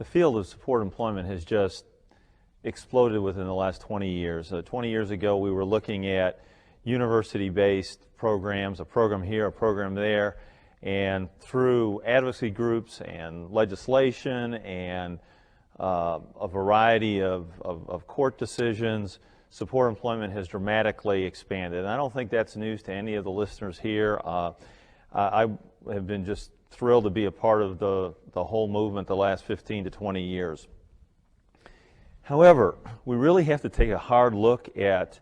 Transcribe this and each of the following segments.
The field of support employment has just exploded within the last 20 years. 20 years ago, we were looking at university-based programs, a program here, a program there, and through advocacy groups and legislation and a variety of court decisions, support employment has dramatically expanded. And I don't think that's news to any of the listeners here. I have been just thrilled to be a part of the whole movement the last 15 to 20 years. However, we really have to take a hard look at,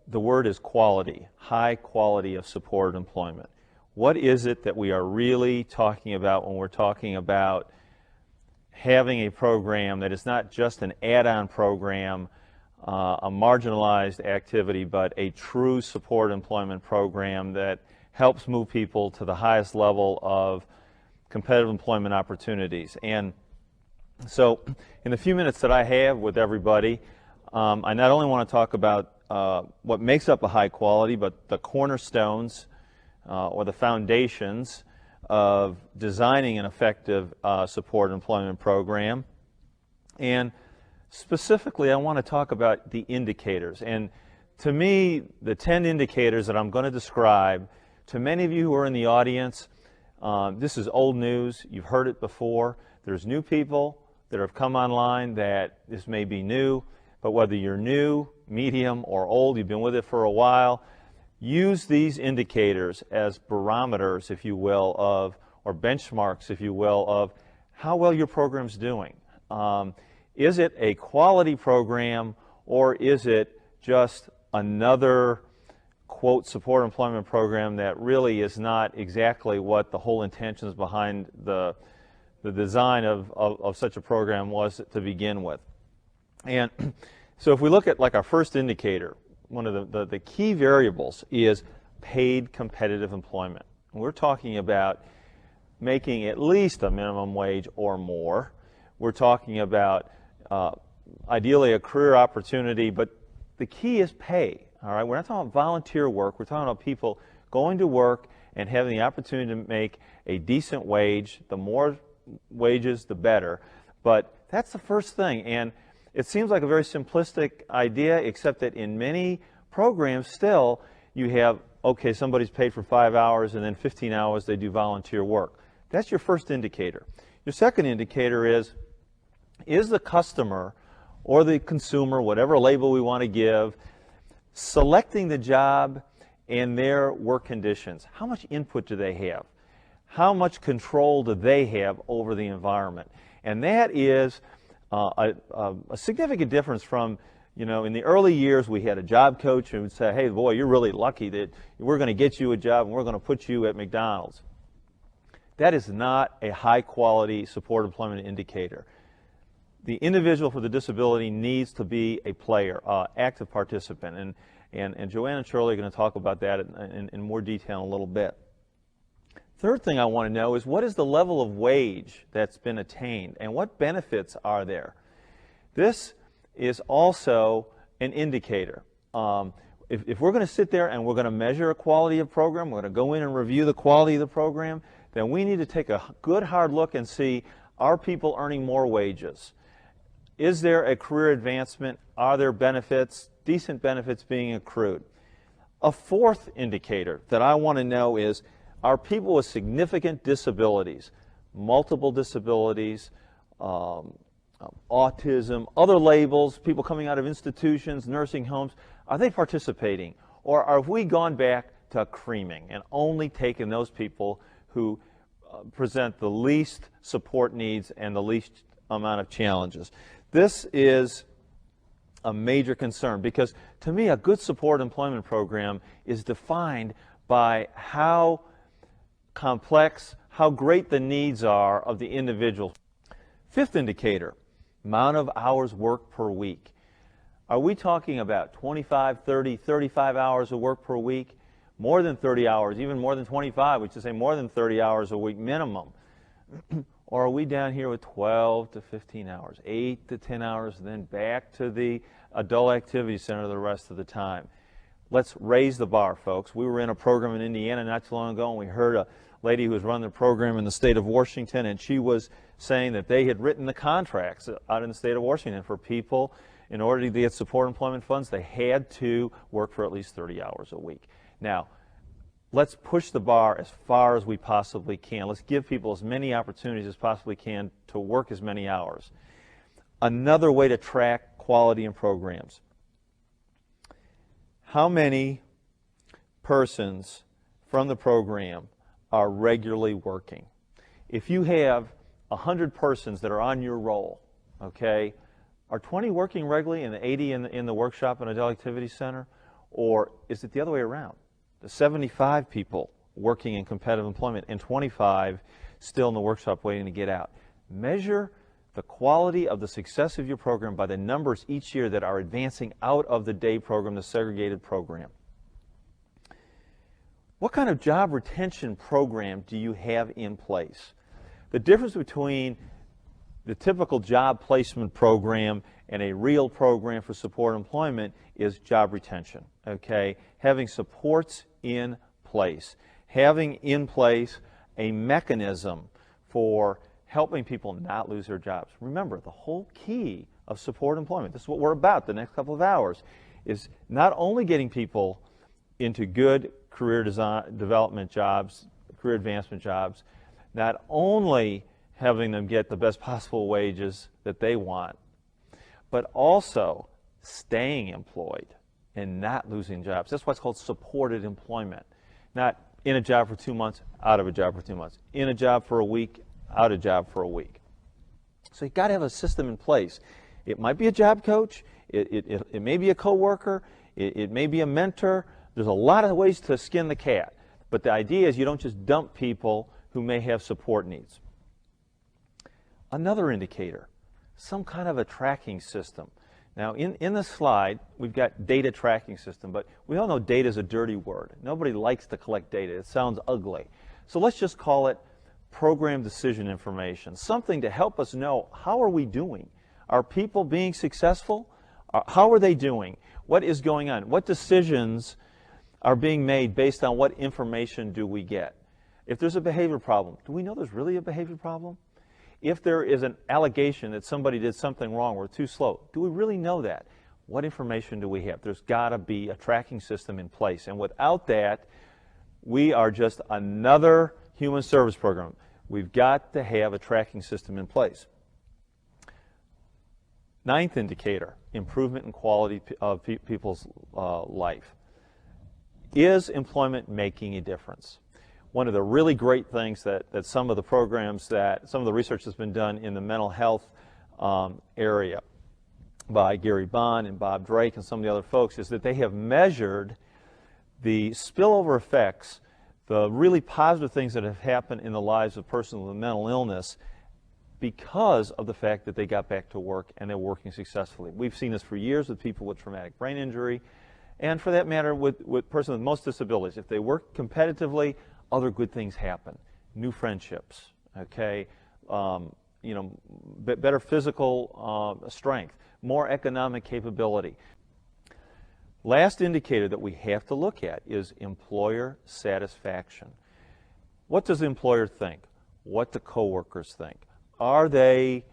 the word is quality, high quality of supported employment. What is it that we are really talking about when we're talking about having a program that is not just an add-on program, a marginalized activity, but a true support employment program that helps move people to the highest level of competitive employment opportunities? And so in the few minutes that I have with everybody, I not only want to talk about what makes up a high quality, but the cornerstones or the foundations of designing an effective support employment program. And specifically, I want to talk about the indicators. And to me, the 10 indicators that I'm going to describe, to many of you who are in the audience, this is old news. You've heard it before. There's new people that have come online that this may be new, but whether you're new, medium, or old, you've been with it for a while, use these indicators as barometers, if you will, of, or benchmarks, if you will, of how well your program's doing. Is it a quality program, or is it just another, quote, support employment program that really is not exactly what the whole intentions behind the design of such a program was to begin with? And so if we look at like our first indicator, one of the key variables is paid competitive employment. We're talking about making at least a minimum wage or more. We're talking about ideally a career opportunity, but the key is pay. All right, we're not talking about volunteer work. We're talking about people going to work and having the opportunity to make a decent wage. The more wages, the better. But that's the first thing. And it seems like a very simplistic idea, except that in many programs still you have, okay, somebody's paid for 5 hours and then 15 hours they do volunteer work. That's your first indicator. Your second indicator is the customer or the consumer, whatever label we want to give, selecting the job and their work conditions? How much input do they have? How much control do they have over the environment? And that is a significant difference from, you know, in the early years we had a job coach who would say, hey, boy, you're really lucky that we're going to get you a job and we're going to put you at McDonald's. That is not a high quality support employment indicator. The individual with a disability needs to be a player, active participant, and Joanne and Shirley are going to talk about that in more detail in a little bit. Third thing I want to know is, what is the level of wage that's been attained and what benefits are there? This is also an indicator. If we're going to sit there and we're going to measure a quality of program, we're going to go in and review the quality of the program, then we need to take a good hard look and see, are people earning more wages? Is there a career advancement? Are there benefits, decent benefits being accrued? A fourth indicator that I want to know is, are people with significant disabilities, multiple disabilities, autism, other labels, people coming out of institutions, nursing homes, are they participating? Or have we gone back to creaming and only taken those people who present the least support needs and the least amount of challenges? This is a major concern, because to me a good support employment program is defined by how complex, how great the needs are of the individual. Fifth indicator, amount of hours worked per week. Are we talking about 25, 30, 35 hours of work per week? More than 30 hours, even more than 25, which is say more than 30 hours a week minimum. Or are we down here with 12 to 15 hours, 8 to 10 hours, and then back to the adult activity center the rest of the time? Let's raise the bar, folks. We were in a program in Indiana not too long ago, and we heard a lady who was running the program in the state of Washington, and she was saying that they had written the contracts out in the state of Washington for people, in order to get support employment funds, they had to work for at least 30 hours a week. Now, let's push the bar as far as we possibly can. Let's give people as many opportunities as possibly can to work as many hours. Another way to track quality in programs. How many persons from the program are regularly working? If you have 100 persons that are on your roll, okay, are 20 working regularly and 80 in the workshop and adult activity center? Or is it the other way around? The 75 people working in competitive employment and 25 still in the workshop waiting to get out. Measure the quality of the success of your program by the numbers each year that are advancing out of the day program, the segregated program. What kind of job retention program do you have in place? The difference between the typical job placement program and a real program for support employment is job retention, okay? Having supports in place. Having in place a mechanism for helping people not lose their jobs. Remember, the whole key of support employment, this is what we're about the next couple of hours, is not only getting people into good career development jobs, career advancement jobs, not only having them get the best possible wages that they want, but also staying employed and not losing jobs. That's what's called supported employment. Not in a job for 2 months, out of a job for 2 months. In a job for a week, out of a job for a week. So you've got to have a system in place. It might be a job coach, it may be a coworker, it may be a mentor. There's a lot of ways to skin the cat. But the idea is you don't just dump people who may have support needs. Another indicator, some kind of a tracking system. Now, in the slide, we've got data tracking system, but we all know data is a dirty word. Nobody likes to collect data. It sounds ugly. So let's just call it program decision information, something to help us know how are we doing. Are people being successful? How are they doing? What is going on? What decisions are being made based on what information do we get? If there's a behavior problem, do we know there's really a behavior problem? If there is an allegation that somebody did something wrong or too slow, do we really know that? What information do we have? There's got to be a tracking system in place. And without that, we are just another human service program. We've got to have a tracking system in place. Ninth indicator, improvement in quality of people's life. Is employment making a difference? One of the really great things that some of the programs, that some of the research that's been done in the mental health area by Gary Bond and Bob Drake and some of the other folks is that they have measured the spillover effects, the really positive things that have happened in the lives of persons with mental illness because of the fact that they got back to work and they're working successfully. We've seen this for years with people with traumatic brain injury, and for that matter with persons with most disabilities. If they work competitively, other good things happen. New friendships, okay, better physical strength, more economic capability. Last indicator that we have to look at is employer satisfaction. What does the employer think? What do coworkers think? Are they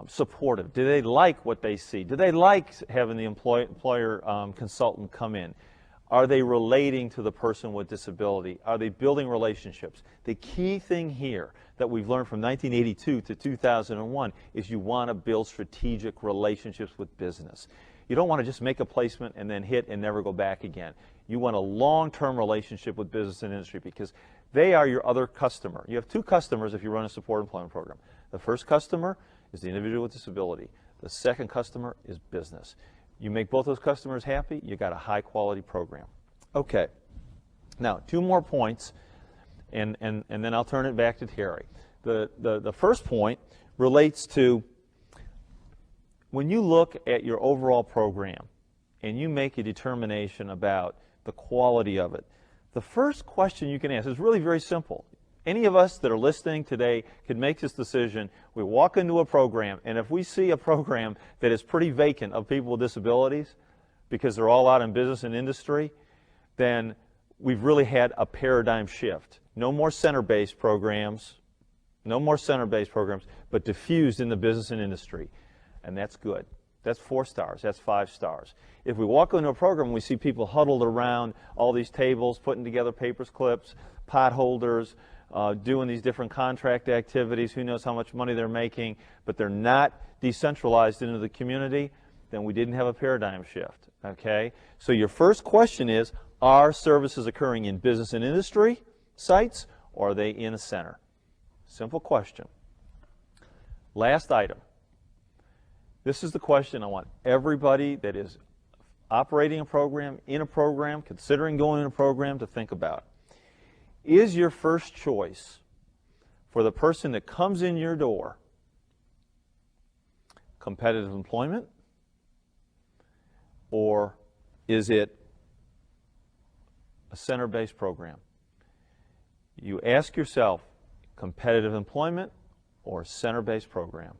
supportive? Do they like what they see? Do they like having the employer consultant come in? Are they relating to the person with disability? Are they building relationships? The key thing here that we've learned from 1982 to 2001 is you want to build strategic relationships with business. You don't want to just make a placement and then hit and never go back again. You want a long-term relationship with business and industry because they are your other customer. You have two customers if you run a support employment program. The first customer is the individual with disability. The second customer is business. You make both those customers happy, you got a high-quality program. Okay. Now, two more points, and then I'll turn it back to Terry. The first point relates to when you look at your overall program and you make a determination about the quality of it, the first question you can ask is really very simple. Any of us that are listening today could make this decision. We walk into a program, and if we see a program that is pretty vacant of people with disabilities because they're all out in business and industry, then we've really had a paradigm shift. No more center-based programs, No more center-based programs, but diffused in the business and industry. And that's good. That's 4 stars. That's 5 stars. If we walk into a program and we see people huddled around all these tables, putting together papers, clips, pot holders, doing these different contract activities, who knows how much money they're making, but they're not decentralized into the community, then we didn't have a paradigm shift. Okay? So your first question is, are services occurring in business and industry sites, or are they in a center? Simple question. Last item. This is the question I want everybody that is operating a program, in a program, considering going in a program to think about. Is your first choice for the person that comes in your door competitive employment, or is it a center-based program? You ask yourself, competitive employment or center-based program?